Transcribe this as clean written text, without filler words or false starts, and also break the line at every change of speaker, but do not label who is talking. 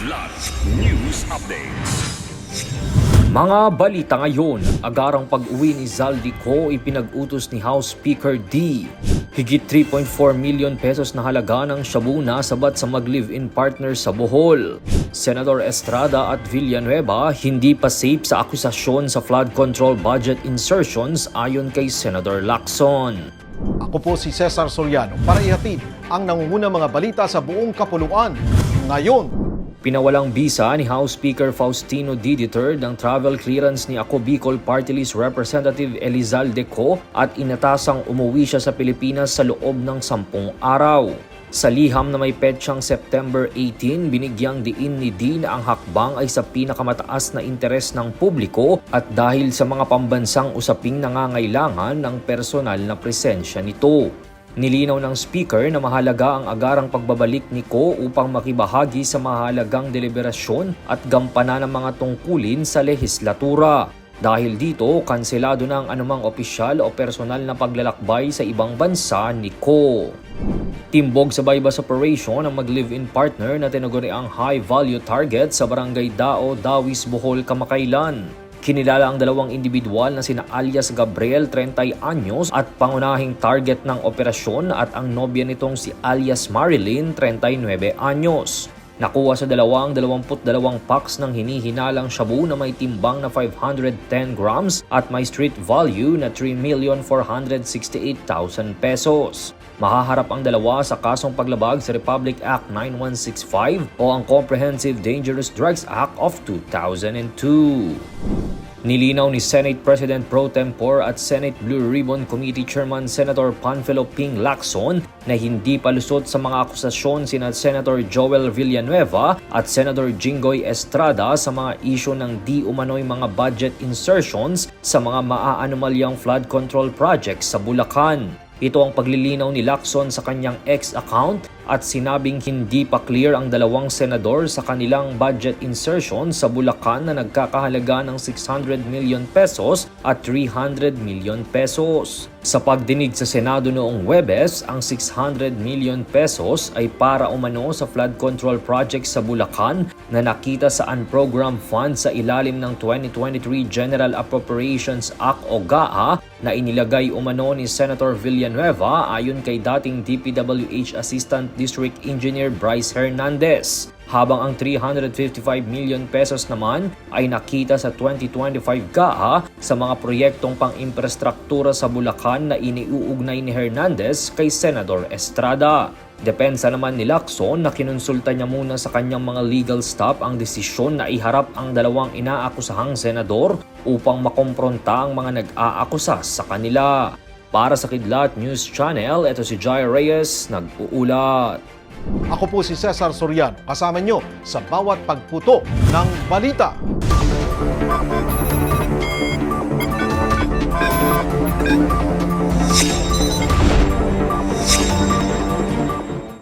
Kidlat News Updates.
Mga balita ngayon, agarang pag-uwi ni Zaldico ipinag-utos ni House Speaker D. Higit 3.4 million pesos na halaga ng shabu nasabat sa mag-live-in partner sa Bohol. Senator Estrada at Villanueva hindi pa safe sa akusasyon sa flood control budget insertions ayon kay Senator Lacson.
Ako po si Cesar Soriano para ihatid ang nangungunang mga balita sa buong kapuluan. Ngayon,
Pinawalang bisa ni House Speaker Faustino D. Duterte ng travel clearance ni Ako Bicol Party List Representative Elizalde Co. at inatasang umuwi siya sa Pilipinas sa loob ng 10 araw. Sa liham na may petsang September 18, binigyang diin ni D na ang hakbang ay sa pinakamataas na interes ng publiko at dahil sa mga pambansang usaping nangangailangan ng personal na presensya nito. Nilinaw ng speaker na mahalaga ang agarang pagbabalik ni Ko upang makibahagi sa mahalagang deliberasyon at gampanan ng mga tungkulin sa lehislatura. Dahil dito, kanselado na ang anumang opisyal o personal na paglalakbay sa ibang bansa ni Ko. Timbog sa bypass operation ang mag-live-in partner na tinaguriang high-value target sa Barangay Dao, Dawis, Bohol, kamakailan. Kinilala ang dalawang individual na sina alias Gabriel, 30 anyos at pangunahing target ng operasyon at ang nobya nitong si alias Marilyn, 39 anyos. Nakuha sa 22 packs ng hinihinalang shabu na may timbang na 510 grams at may street value na 3,468,000 pesos. Mahaharap ang dalawa sa kasong paglabag sa Republic Act 9165 o ang Comprehensive Dangerous Drugs Act of 2002. Nilinaw ni Senate President Pro Tempore at Senate Blue Ribbon Committee Chairman Senator Panfilo Ping Lacson na hindi palusot sa mga akusasyon sina Senator Joel Villanueva at Senator Jinggoy Estrada sa mga isyu ng di umano'y mga budget insertions sa mga maaanomalyang flood control projects sa Bulacan. Ito ang paglilinaw ni Lacson sa kanyang X account at sinabing hindi pa clear ang dalawang senador sa kanilang budget insertion sa Bulacan na nagkakahalaga ng 600 million pesos at 300 million pesos. Sa pagdinig sa Senado noong Huwebes, ang 600 million pesos ay para umano sa flood control project sa Bulacan na nakita sa unprogrammed funds sa ilalim ng 2023 General Appropriations Act o GAA na inilagay umano ni Senator Villanueva ayon kay dating DPWH Assistant District Engineer Bryce Hernandez. Habang ang 355 million pesos naman ay nakita sa 2025 GAA sa mga proyektong pang-imprastruktura sa Bulacan na iniuugnay ni Hernandez kay Senador Estrada. Depensa naman ni Lacson na kinonsulta niya muna sa kanyang mga legal staff ang desisyon na iharap ang dalawang inaakusahang senador upang makompronta ang mga nag-aakusa sa kanila. Para sa Kidlat News Channel, ito si Jai Reyes, nag-uulat.
ako po si Cesar Soriano, kasama nyo sa bawat pagputo ng balita.